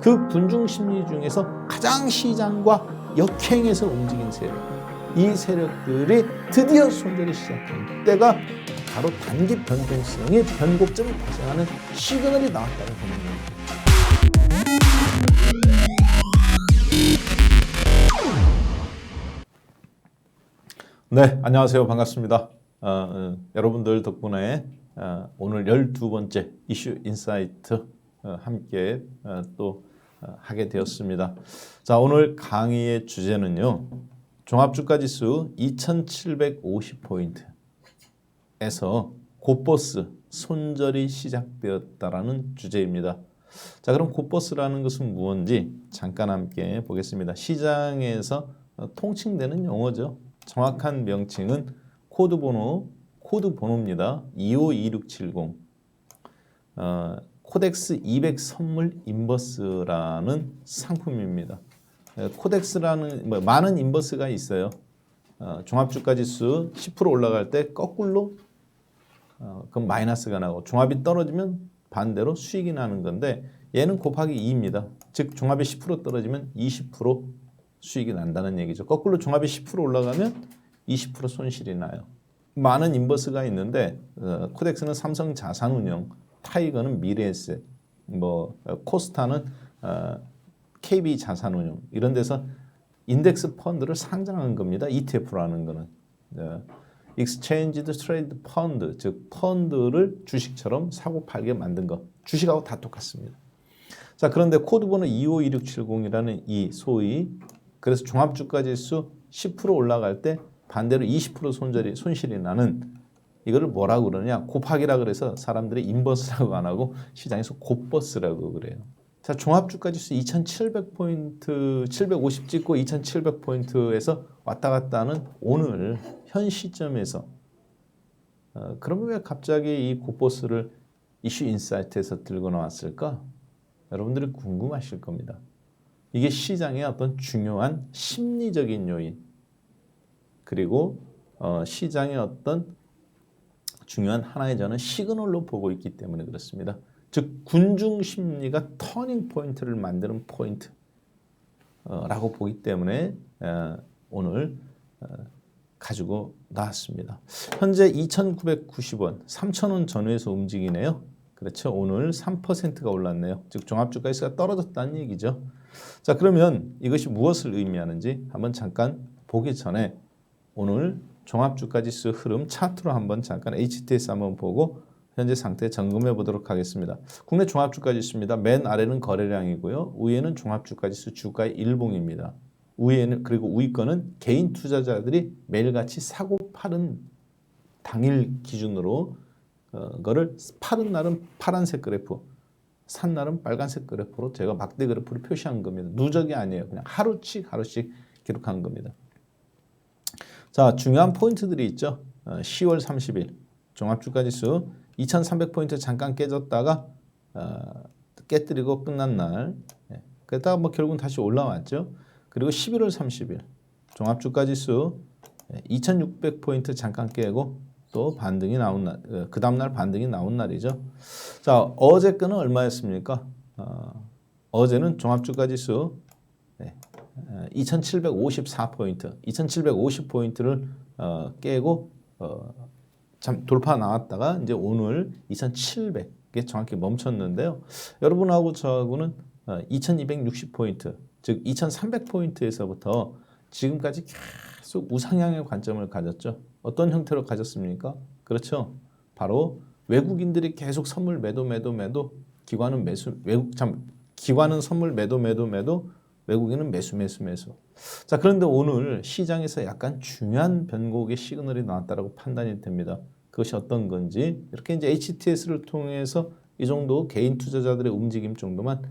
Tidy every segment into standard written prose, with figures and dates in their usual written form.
그 군중 심리 중에서 가장 시장과 역행해서 움직인 세력, 이 세력들이 드디어 손절이 시작한 때가 바로 단기 변동성의 변곡점을 발생하는 시그널이 나왔다는 겁니다. 네, 안녕하세요. 반갑습니다. 여러분들 덕분에 오늘 12번째 이슈 인사이트 함께 또 하게 되었습니다. 자, 오늘 강의의 주제는요. 종합주가지수 2750포인트에서 곧버스 손절이 시작되었다라는 주제입니다. 자, 그럼 곧버스라는 것은 무엇인지 잠깐 함께 보겠습니다. 시장에서 통칭되는 용어죠. 정확한 명칭은 코드 번호입니다. 252670 코덱스 200 선물 인버스라는 상품입니다. 코덱스라는 많은 인버스가 있어요. 종합주가지수 10% 올라갈 때 거꾸로 그럼 마이너스가 나고 종합이 떨어지면 반대로 수익이 나는 건데 얘는 곱하기 2입니다. 즉 종합이 10% 떨어지면 20% 수익이 난다는 얘기죠. 거꾸로 종합이 10% 올라가면 20% 손실이 나요. 많은 인버스가 있는데 코덱스는 삼성 자산운용, 타이거는 미래에셋, 코스타는 KB 자산운용 이런 데서 인덱스 펀드를 상장한 겁니다. ETF라는 거는 Exchanged Traded Fund, 즉 펀드를 주식처럼 사고 팔게 만든 거. 주식하고 다 똑같습니다. 자, 그런데 코드번호 252670이라는 이 소위 그래서 종합주가지수 10% 올라갈 때 반대로 20% 손실이 나는 이거를 뭐라고 그러냐? 곱하기라 그래서 사람들이 인버스라고 안 하고 시장에서 곧버스라고 그래요. 자, 종합주가지수 2700포인트, 750 찍고 2700포인트에서 왔다 갔다 하는 오늘 현 시점에서 그러면 왜 갑자기 이 곧버스를 이슈 인사이트에서 들고 나왔을까? 여러분들이 궁금하실 겁니다. 이게 시장의 어떤 중요한 심리적인 요인 그리고 시장의 어떤 중요한 하나의 저는 시그널로 보고 있기 때문에 그렇습니다. 즉 군중 심리가 터닝 포인트를 만드는 포인트라고 보기 때문에 오늘 가지고 나왔습니다. 현재 2,990원, 3,000원 전후에서 움직이네요. 그렇죠. 오늘 3%가 올랐네요. 즉 종합주가지수가 떨어졌다는 얘기죠. 자, 그러면 이것이 무엇을 의미하는지 한번 잠깐 보기 전에 오늘 종합주가지수 흐름 차트로 한번 잠깐 HTS 한번 보고 현재 상태 점검해 보도록 하겠습니다. 국내 종합주가지수입니다. 맨 아래는 거래량이고요. 위에는 종합주가지수 주가의 일봉입니다. 위에는 그리고 위 거는 개인 투자자들이 매일같이 사고 파는 당일 기준으로 거를 파는 날은 파란색 그래프, 산 날은 빨간색 그래프로 제가 막대 그래프를 표시한 겁니다. 누적이 아니에요. 그냥 하루씩 기록한 겁니다. 자, 중요한 포인트들이 있죠. 10월 30일 종합주가지수 2300포인트 잠깐 깨졌다가 깨뜨리고 끝난 날 그러다가 결국은 다시 올라왔죠. 그리고 11월 30일 종합주가지수 2600포인트 잠깐 깨고 또 반등이 나온 날, 그 다음날 반등이 나온 날이죠. 자, 어제 거는 얼마였습니까? 어제는 종합주가지수 2754포인트, 2750포인트를 깨고 돌파 나왔다가 이제 오늘 2700에 정확히 멈췄는데요. 여러분하고 저하고는 2260포인트, 즉 2300포인트에서부터 지금까지 계속 우상향의 관점을 가졌죠. 어떤 형태로 가졌습니까? 그렇죠. 바로 외국인들이 계속 선물 매도, 기관은 기관은 선물 매도, 외국인은 매수. 자, 그런데 오늘 시장에서 약간 중요한 변곡의 시그널이 나왔다라고 판단이 됩니다. 그것이 어떤 건지 이렇게 이제 HTS를 통해서 이 정도 개인 투자자들의 움직임 정도만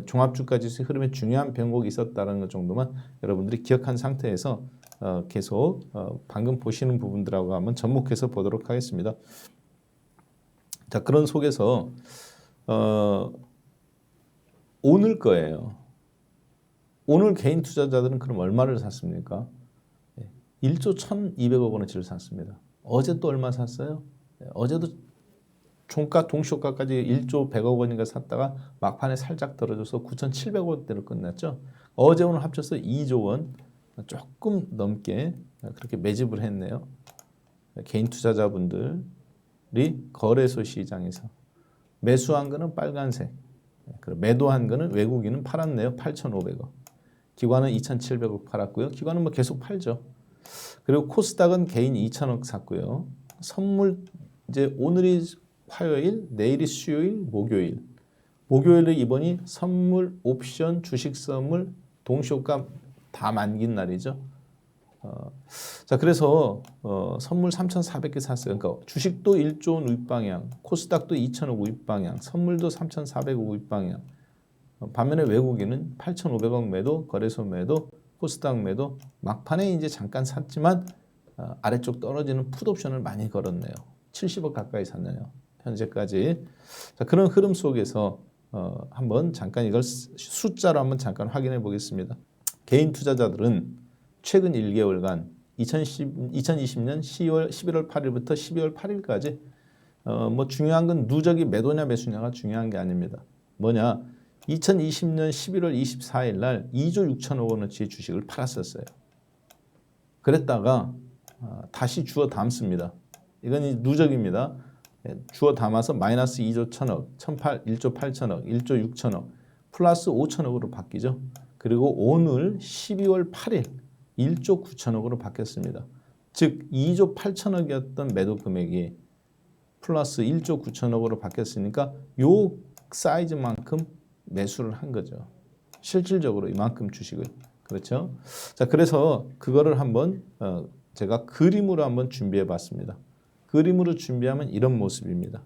종합주가지수 흐름에 중요한 변곡이 있었다는 것 정도만 여러분들이 기억한 상태에서 계속 방금 보시는 부분들하고 한번 접목해서 보도록 하겠습니다. 자, 그런 속에서 오늘 거예요. 오늘 개인 투자자들은 그럼 얼마를 샀습니까? 1조 1,200억 원어치를 샀습니다. 어제 또 얼마 샀어요? 어제도 종가 동시효과까지 1조 100억 원인가 샀다가 막판에 살짝 떨어져서 9,700억 원대로 끝났죠. 어제 오늘 합쳐서 2조 원 조금 넘게 그렇게 매집을 했네요. 개인 투자자분들이 거래소 시장에서 매수한 거는 빨간색, 그리고 매도한 거는 외국인은 팔았네요. 8,500억. 기관은 2,700억 팔았고요. 기관은 뭐 계속 팔죠. 그리고 코스닥은 개인 2,000억 샀고요. 선물 이제 오늘이 화요일, 내일이 수요일, 목요일. 목요일에 이번이 선물, 옵션, 주식 선물, 동시효과 다 만긴 날이죠. 자, 그래서 선물 3,400개 샀어요. 그러니까 주식도 1조 원 우익 방향, 코스닥도 2,000억 우익 방향, 선물도 3,400억 우익 방향. 반면에 외국인은 8,500억 매도, 거래소 매도, 코스닥 매도, 막판에 이제 잠깐 샀지만 아래쪽 떨어지는 풋옵션을 많이 걸었네요. 70억 가까이 샀네요. 현재까지. 자, 그런 흐름 속에서 한번 잠깐 이걸 숫자로 한번 잠깐 확인해 보겠습니다. 개인 투자자들은 최근 1개월간 2020년 11월 8일부터 12월 8일까지 뭐 중요한 건 누적이 매도냐 매수냐가 중요한 게 아닙니다. 뭐냐? 2020년 11월 24일 날 2조 6천억 원어치 주식을 팔았었어요. 그랬다가 다시 주워 담습니다. 이건 누적입니다. 주워 담아서 마이너스 2조 1천억, 1조 8천억, 1조 6천억, 플러스 5천억으로 바뀌죠. 그리고 오늘 12월 8일 1조 9천억으로 바뀌었습니다. 즉 2조 8천억이었던 매도 금액이 플러스 1조 9천억으로 바뀌었으니까 요 사이즈만큼 매수를 한 거죠. 실질적으로 이만큼 주식을. 그렇죠? 자, 그래서 그거를 한번 제가 그림으로 한번 준비해 봤습니다. 그림으로 준비하면 이런 모습입니다.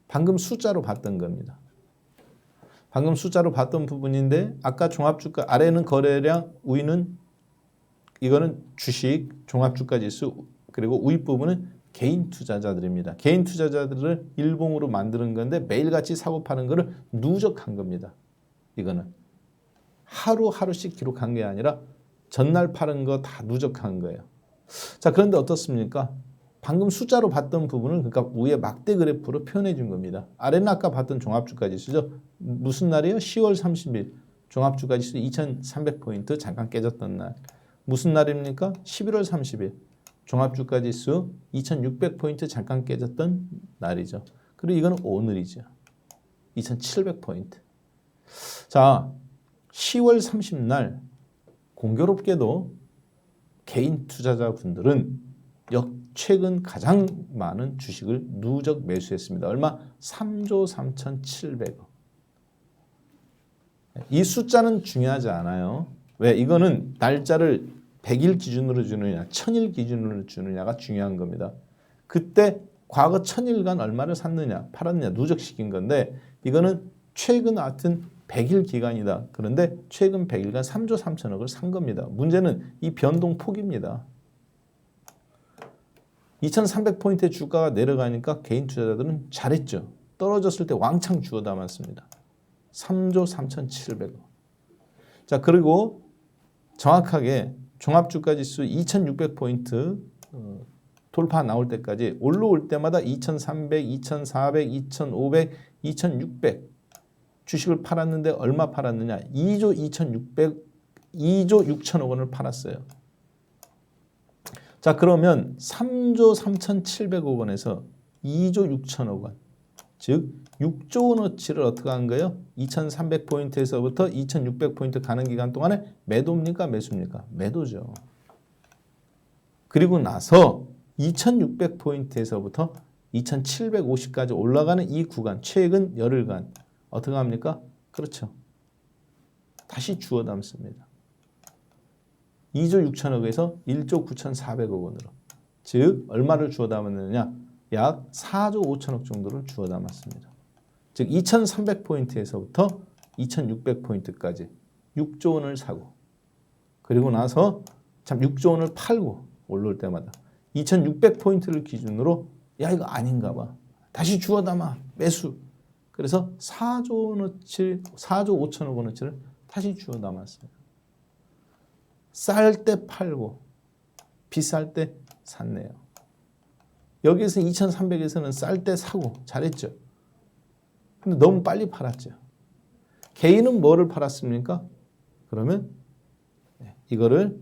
방금 숫자로 봤던 겁니다. 방금 숫자로 봤던 부분인데 아까 종합주가 아래는 거래량, 위는 이거는 주식, 종합주가지수 그리고 윗 부분은 개인 투자자들입니다. 개인 투자자들을 일봉으로 만드는 건데 매일같이 사고 파는 거를 누적한 겁니다. 이거는 하루하루씩 기록한 게 아니라 전날 파는 거 다 누적한 거예요. 자, 그런데 어떻습니까? 방금 숫자로 봤던 부분을 그러니까 위에 막대 그래프로 표현해 준 겁니다. 아래는 아까 봤던 종합주가지수죠. 무슨 날이에요? 10월 30일 종합주가지수 2300포인트 잠깐 깨졌던 날. 무슨 날입니까? 11월 30일 종합주가지수 2600포인트 잠깐 깨졌던 날이죠. 그리고 이거는 오늘이죠. 2700포인트. 자, 10월 30날 공교롭게도 개인 투자자분들은 최근 가장 많은 주식을 누적 매수했습니다. 얼마? 3조 3,700억. 이 숫자는 중요하지 않아요. 왜? 이거는 날짜를 100일 기준으로 주느냐, 1000일 기준으로 주느냐가 중요한 겁니다. 그때 과거 1000일간 얼마를 샀느냐, 팔았느냐 누적시킨 건데 이거는 최근 하여튼 100일 기간이다. 그런데 최근 100일간 3조 3천억을 산 겁니다. 문제는 이 변동폭입니다. 2300포인트의 주가가 내려가니까 개인 투자자들은 잘했죠. 떨어졌을 때 왕창 주워 담았습니다. 3조 3,700억. 자, 그리고 정확하게 종합주가지수 2600포인트 돌파 나올 때까지 올라올 때마다 2300, 2400, 2500, 2600 주식을 팔았는데 얼마 팔았느냐? 2조 2600, 2조 6천억 원을 팔았어요. 자, 그러면 3조 3,700억 원에서 2조 6천억 원, 즉 6조 원어치를 어떻게 한 거예요? 2,300포인트에서부터 2,600포인트 가는 기간 동안에 매도입니까? 매수입니까? 매도죠. 그리고 나서 2,600포인트에서부터 2,750까지 올라가는 이 구간, 최근 열흘간 어떻게 합니까? 그렇죠. 다시 주워 담습니다. 2조 6천억에서 1조 9,400억 원으로. 즉 얼마를 주워 담았느냐? 약 4조 5천억 정도를 주워 담았습니다. 즉 2,300포인트에서부터 2,600포인트까지 6조 원을 사고 그리고 나서 참 6조 원을 팔고 올라올 때마다 2,600포인트를 기준으로 야 이거 아닌가 봐. 다시 주워 담아. 매수. 그래서 4조 원어치, 4조 5천억 원어치를 다시 주워 담았습니다. 쌀 때 팔고 비쌀 때 샀네요. 여기서 2300에서는 쌀 때 사고 잘했죠. 근데 너무 빨리 팔았죠. 개인은 뭐를 팔았습니까? 그러면 이거를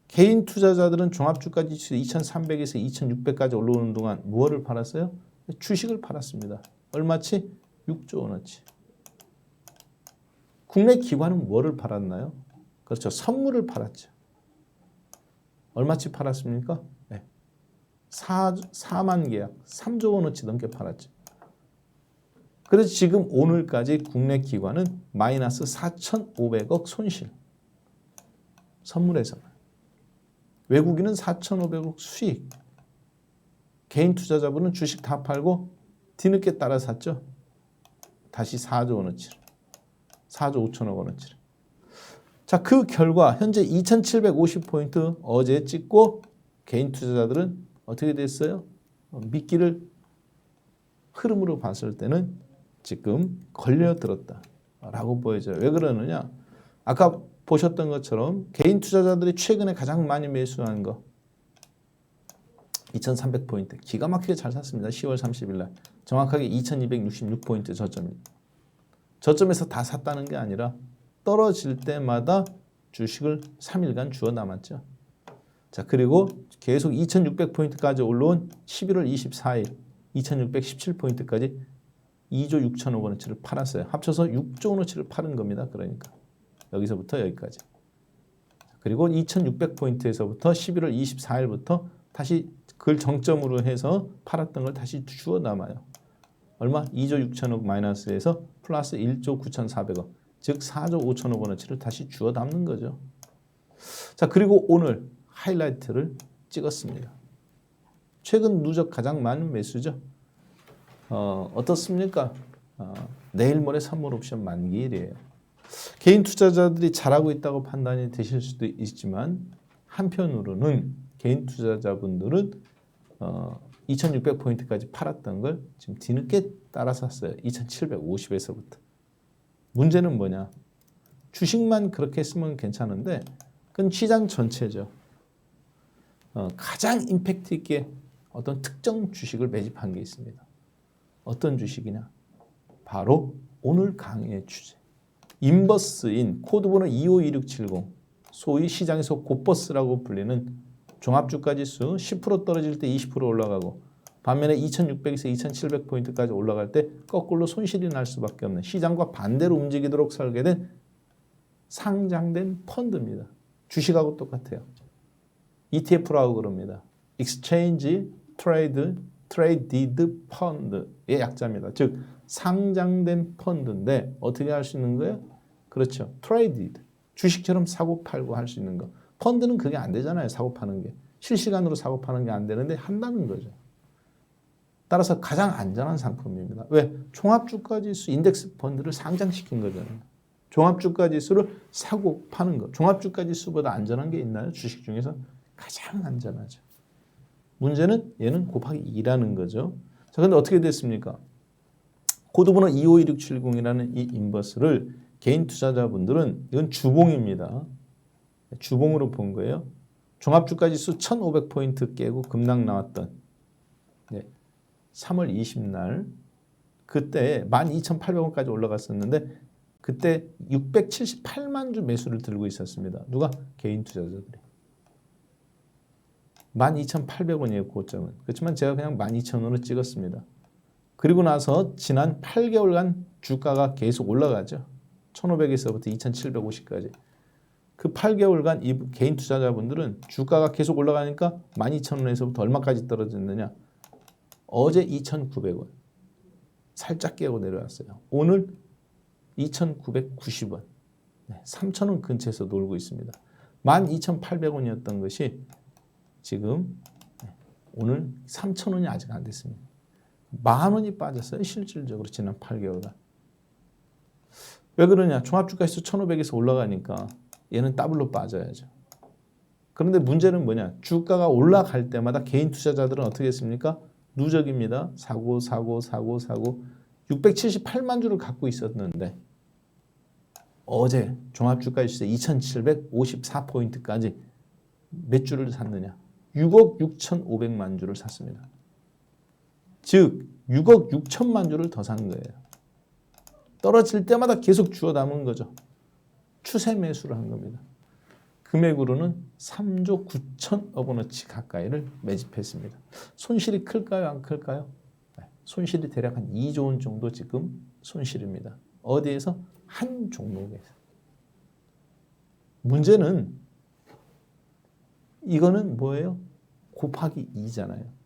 개인 투자자들은 종합주가지수 2300에서 2600까지 올라오는 동안 무엇을 팔았어요? 주식을 팔았습니다. 얼마치? 6조 원어치. 국내 기관은 뭐를 팔았나요? 그렇죠. 선물을 팔았죠. 얼마치 팔았습니까? 4만 계약, 3조 원어치 넘게 팔았죠. 그래서 지금 오늘까지 국내 기관은 마이너스 4,500억 손실. 선물에서는. 외국인은 4,500억 수익. 개인 투자자분은 주식 다 팔고 뒤늦게 따라 샀죠. 다시 4조 원어치를. 4조 5천억 원어치를. 자, 그 결과 현재 2,750포인트 어제 찍고 개인 투자자들은 어떻게 됐어요? 미끼를 흐름으로 봤을 때는 지금 걸려들었다라고 보여져요. 왜 그러느냐? 아까 보셨던 것처럼 개인 투자자들이 최근에 가장 많이 매수한 거 2,300포인트 기가 막히게 잘 샀습니다. 10월 30일 날 정확하게 2,266포인트 저점입니다. 저점에서 다 샀다는 게 아니라 떨어질 때마다 주식을 3일간 주워 담았죠. 자, 그리고 계속 2,600포인트까지 올라온 11월 24일 2,617포인트까지 2조 6천억 원어치를 팔았어요. 합쳐서 6조 원어치를 파는 겁니다. 그러니까 여기서부터 여기까지. 그리고 2,600포인트에서부터 11월 24일부터 다시 그걸 정점으로 해서 팔았던 걸 다시 주워 담아요. 얼마? 2조 6천억 마이너스에서 플러스 1조 9,400억. 즉 4조 5천억 원어치를 다시 주워 담는 거죠. 자, 그리고 오늘 하이라이트를 찍었습니다. 최근 누적 가장 많은 매수죠. 어떻습니까? 내일 모레 선물 옵션 만기일이에요. 개인 투자자들이 잘하고 있다고 판단이 되실 수도 있지만 한편으로는 개인 투자자분들은 2,600포인트까지 팔았던 걸 지금 뒤늦게 따라 샀어요. 2,750에서부터. 문제는 뭐냐? 주식만 그렇게 쓰면 괜찮은데 그건 시장 전체죠. 가장 임팩트 있게 어떤 특정 주식을 매집한 게 있습니다. 어떤 주식이냐? 바로 오늘 강의의 주제. 인버스인 코드번호 252670 소위 시장에서 곧버스라고 불리는 종합주가지수 10% 떨어질 때 20% 올라가고 반면에 2,600에서 2,700포인트까지 올라갈 때 거꾸로 손실이 날 수밖에 없는 시장과 반대로 움직이도록 설계된 상장된 펀드입니다. 주식하고 똑같아요. ETF라고 그럽니다. Exchange Traded Fund의 약자입니다. 즉 상장된 펀드인데 어떻게 할 수 있는 거예요? 그렇죠. Traded. 주식처럼 사고 팔고 할 수 있는 거. 펀드는 그게 안 되잖아요. 사고 파는 게. 실시간으로 사고 파는 게 안 되는데 한다는 거죠. 따라서 가장 안전한 상품입니다. 왜? 종합주가지수 인덱스 펀드를 상장시킨 거잖아요. 종합주가지수를 사고 파는 거. 종합주가지수보다 안전한 게 있나요? 주식 중에서 가장 안전하죠. 문제는 얘는 곱하기 2라는 거죠. 자, 근데 어떻게 됐습니까? 코드번호 252670이라는 이 인버스를 개인 투자자분들은 이건 주봉입니다. 주봉으로 본 거예요. 종합주가지수 1,500포인트 깨고 급락 나왔던 3월 20날 그때 12,800원까지 올라갔었는데 그때 678만 주 매수를 들고 있었습니다. 누가? 개인 투자자들이. 12,800원이에요. 고점은. 그렇지만 제가 그냥 12,000원으로 찍었습니다. 그리고 나서 지난 8개월간 주가가 계속 올라가죠. 1,500에서부터 2,750까지. 그 8개월간 이 개인 투자자분들은 주가가 계속 올라가니까 12,000원에서부터 얼마까지 떨어졌느냐. 어제 2,900원. 살짝 깨고 내려왔어요. 오늘 2,990원. 3,000원 근처에서 놀고 있습니다. 12,800원이었던 것이 지금 오늘 3,000원이 아직 안 됐습니다. 10,000원이 빠졌어요. 실질적으로 지난 8개월간. 왜 그러냐? 종합주가지수 1,500에서 올라가니까 얘는 더블로 빠져야죠. 그런데 문제는 뭐냐? 주가가 올라갈 때마다 개인 투자자들은 어떻게 했습니까? 누적입니다. 사고 678만 주를 갖고 있었는데 어제 종합주가지수 2,754포인트까지 몇 주를 샀느냐? 6억 6,500만 주를 샀습니다. 즉 6억 6천만 주를 더 산 거예요. 떨어질 때마다 계속 주워 담은 거죠. 추세 매수를 한 겁니다. 금액으로는 3조 9천억 원어치 가까이를 매집했습니다. 손실이 클까요? 안 클까요? 손실이 대략 한 2조 원 정도 지금 손실입니다. 어디에서? 한 종목에서. 문제는 이거는 뭐예요? 곱하기 2잖아요.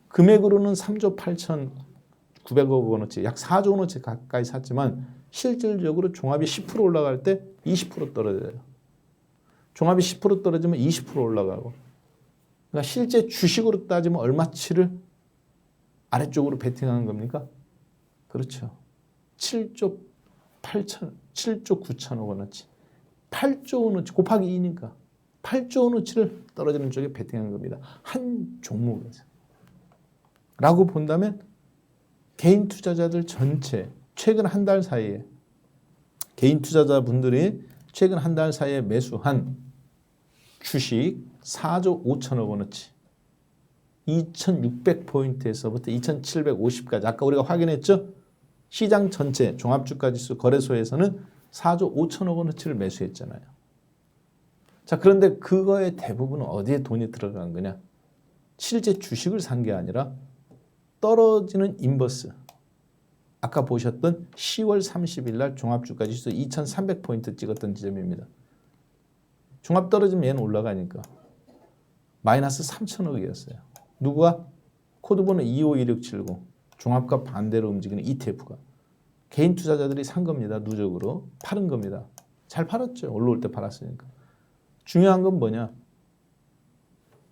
금액으로는 3조 8,900억 원어치, 약 4조 원어치 가까이 샀지만 실질적으로 종합이 10% 올라갈 때 20% 떨어져요. 종합이 10% 떨어지면 20% 올라가고. 그러니까 실제 주식으로 따지면 얼마치를 아래쪽으로 베팅하는 겁니까? 그렇죠. 7조 9천억 원어치. 8조 원어치 곱하기 2니까 8조 원어치를 떨어지는 쪽에 베팅한 겁니다. 한 종목에서. 라고 본다면 개인 투자자들 전체 최근 한 달 사이에 개인 투자자분들이 최근 한 달 사이에 매수한 주식 4조 5천억 원어치 2600포인트에서부터 2750까지 아까 우리가 확인했죠? 시장 전체 종합주가지수 거래소에서는 4조 5천억 원어치를 매수했잖아요. 자, 그런데 그거의 대부분은 어디에 돈이 들어간 거냐? 실제 주식을 산 게 아니라 떨어지는 인버스. 아까 보셨던 10월 30일 날 종합주가지수 2300포인트 찍었던 지점입니다. 종합 떨어지면 얘는 올라가니까 마이너스 3천억이었어요. 누가? 코드번호 251679 종합과 반대로 움직이는 ETF가 개인 투자자들이 산 겁니다. 누적으로 팔은 겁니다. 잘 팔았죠. 올라올 때 팔았으니까. 중요한 건 뭐냐?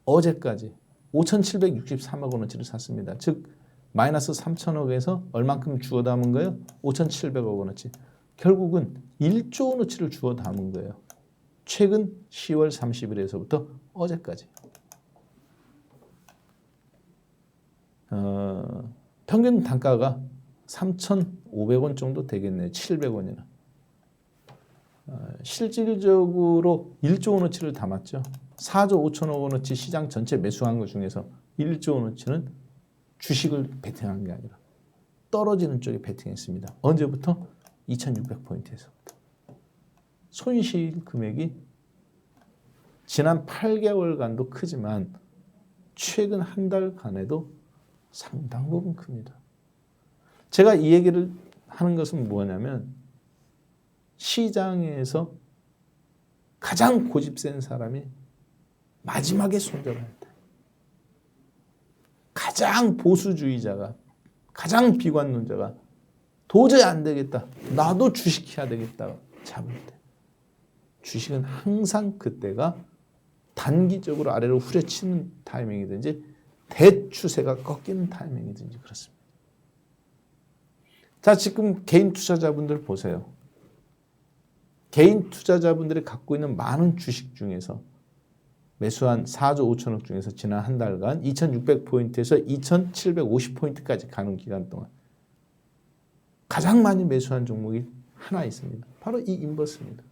어제까지 5,763억 원어치를 샀습니다. 즉 마이너스 3천억에서 얼만큼 주워 담은 거예요? 5,700억 원어치. 결국은 1조 원어치를 주워 담은 거예요. 최근 10월 30일에서부터 어제까지. 평균 단가가 3,500원 정도 되겠네요. 700원이나. 실질적으로 1조 원어치를 담았죠. 4조 5천억 원어치 시장 전체 매수한 것 중에서 1조 원어치는 주식을 베팅한 게 아니라 떨어지는 쪽에 베팅했습니다. 언제부터? 2600포인트에서부터. 손실 금액이 지난 8개월간도 크지만 최근 한 달간에도 상당 부분 큽니다. 제가 이 얘기를 하는 것은 뭐냐면 시장에서 가장 고집 센 사람이 마지막에 손절할 때 가장 보수주의자가 가장 비관론자가 도저히 안 되겠다. 나도 주식해야 되겠다. 잡을 때. 주식은 항상 그때가 단기적으로 아래로 후려치는 타이밍이든지 대추세가 꺾이는 타이밍이든지 그렇습니다. 자, 지금 개인 투자자분들 보세요. 개인 투자자분들이 갖고 있는 많은 주식 중에서 매수한 4조 5천억 중에서 지난 한 달간 2600포인트에서 2750포인트까지 가는 기간 동안 가장 많이 매수한 종목이 하나 있습니다. 바로 이 인버스입니다.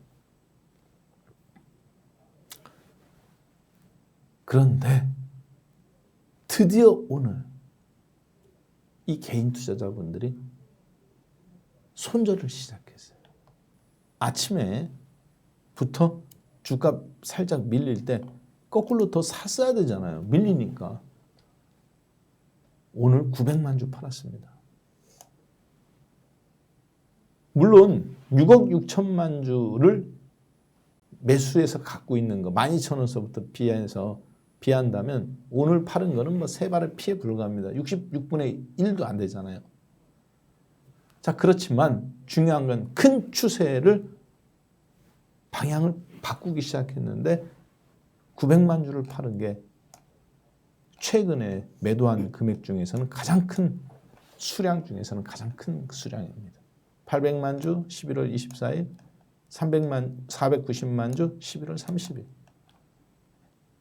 그런데 드디어 오늘 이 개인 투자자분들이 손절을 시작했어요. 아침에부터 주가 살짝 밀릴 때 거꾸로 더 샀어야 되잖아요. 밀리니까. 오늘 900만 주 팔았습니다. 물론 6억 6천만 주를 매수해서 갖고 있는 거 12,000원서부터 비한다면 오늘 팔은 거는 뭐 세 발의 피에 불과합니다. 66분의 1도 안 되잖아요. 자, 그렇지만 중요한 건 큰 추세를 방향을 바꾸기 시작했는데 900만 주를 파는 게 최근에 매도한 금액 중에서는 가장 큰 수량 중에서는 가장 큰 수량입니다. 800만 주 11월 24일, 490만 주 11월 30일.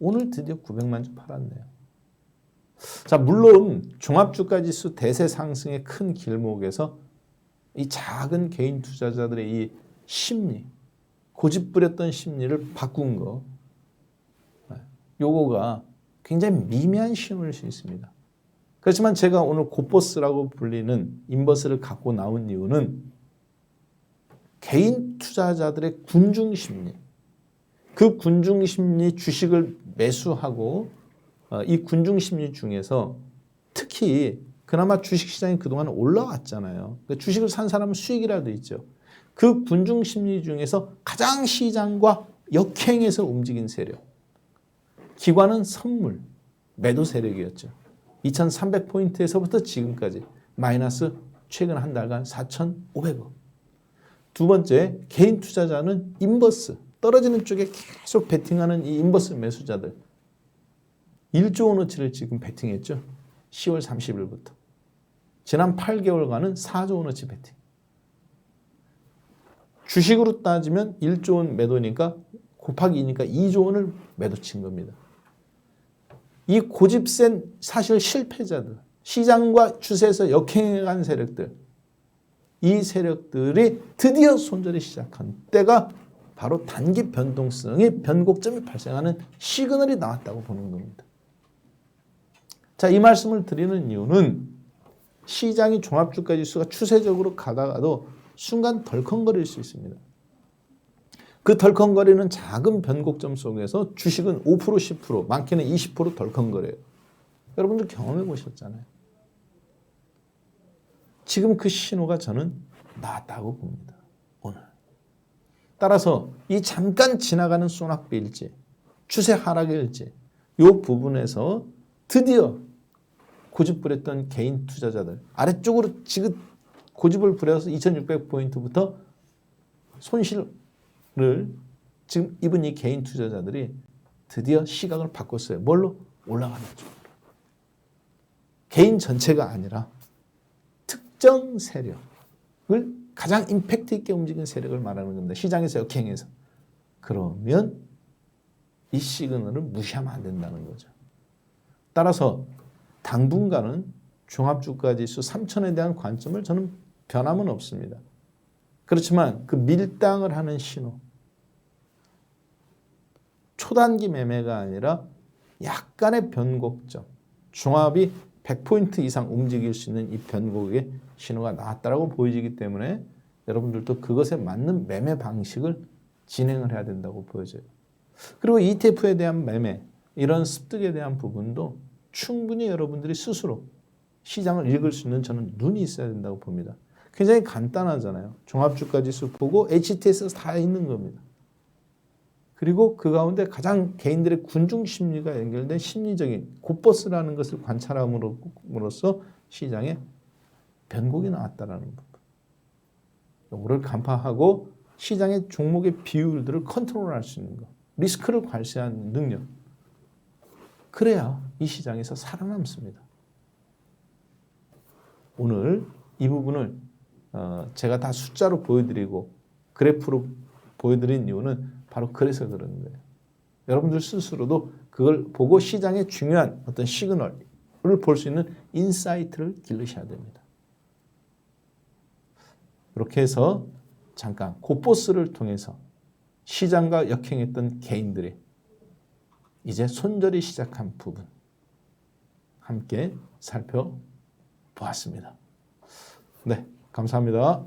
오늘 드디어 900만 주 팔았네요. 자, 물론 종합주가지수 대세 상승의 큰 길목에서 이 작은 개인 투자자들의 이 심리, 고집부렸던 심리를 바꾼 거, 요거가 굉장히 미미한 신호일 수 있습니다. 그렇지만 제가 오늘 고버스라고 불리는 인버스를 갖고 나온 이유는 개인 투자자들의 군중 심리, 그 군중 심리 주식을 매수하고 이 군중 심리 중에서 특히 그나마 주식시장이 그동안 올라왔잖아요. 그러니까 주식을 산 사람은 수익이라도 있죠. 그 군중 심리 중에서 가장 시장과 역행해서 움직인 세력. 기관은 선물, 매도 세력이었죠. 2300포인트에서부터 지금까지 마이너스 최근 한 달간 4,500억. 두 번째, 개인 투자자는 인버스, 떨어지는 쪽에 계속 베팅하는 이 인버스 매수자들. 1조 원어치를 지금 베팅했죠. 10월 30일부터. 지난 8개월간은 4조 원어치 베팅. 주식으로 따지면 1조 원 매도니까 곱하기 2니까 2조 원을 매도 친 겁니다. 이 고집센 사실 실패자들, 시장과 추세에서 역행해간 세력들, 이 세력들이 드디어 손절이 시작한 때가 바로 단기 변동성의 변곡점이 발생하는 시그널이 나왔다고 보는 겁니다. 자, 이 말씀을 드리는 이유는 시장이 종합주가 지수가 추세적으로 가다가도 순간 덜컹거릴 수 있습니다. 그 덜컹거리는 작은 변곡점 속에서 주식은 5%, 10%, 많게는 20% 덜컹거려요. 여러분들 경험해 보셨잖아요. 지금 그 신호가 저는 나왔다고 봅니다. 오늘. 따라서 이 잠깐 지나가는 소낙비일지, 추세 하락일지 이 부분에서 드디어 고집 부렸던 개인 투자자들 아래쪽으로 지금 고집을 부려서 2600포인트부터 손실을 지금 입은 이 개인 투자자들이 드디어 시각을 바꿨어요. 뭘로? 올라가는 쪽으로. 개인 전체가 아니라 특정 세력을 가장 임팩트 있게 움직인 세력을 말하는 겁니다. 시장에서 역행해서. 그러면 이 시그널을 무시하면 안 된다는 거죠. 따라서 당분간은 종합주가지수 3000에 대한 관점을 저는 변함은 없습니다. 그렇지만 그 밀당을 하는 신호, 초단기 매매가 아니라 약간의 변곡점, 종합이 100포인트 이상 움직일 수 있는 이 변곡의 신호가 나왔다라고 보여지기 때문에 여러분들도 그것에 맞는 매매 방식을 진행을 해야 된다고 보여져요. 그리고 ETF에 대한 매매, 이런 습득에 대한 부분도 충분히 여러분들이 스스로 시장을 읽을 수 있는 저는 눈이 있어야 된다고 봅니다. 굉장히 간단하잖아요. 종합주가지수 보고 HTS가 다 있는 겁니다. 그리고 그 가운데 가장 개인들의 군중 심리가 연결된 심리적인 고버스라는 것을 관찰함으로써 시장에 변곡이 나왔다는 부분. 이거를 간파하고 시장의 종목의 비율들을 컨트롤할 수 있는 것. 리스크를 관리하는 능력. 그래야 이 시장에서 살아남습니다. 오늘 이 부분을 제가 다 숫자로 보여드리고 그래프로 보여드린 이유는 바로 그래서 그런 거예요. 여러분들 스스로도 그걸 보고 시장의 중요한 어떤 시그널을 볼 수 있는 인사이트를 기르셔야 됩니다. 이렇게 해서 잠깐 고버스를 통해서 시장과 역행했던 개인들이 이제 손절이 시작한 부분 함께 살펴보았습니다. 네, 감사합니다.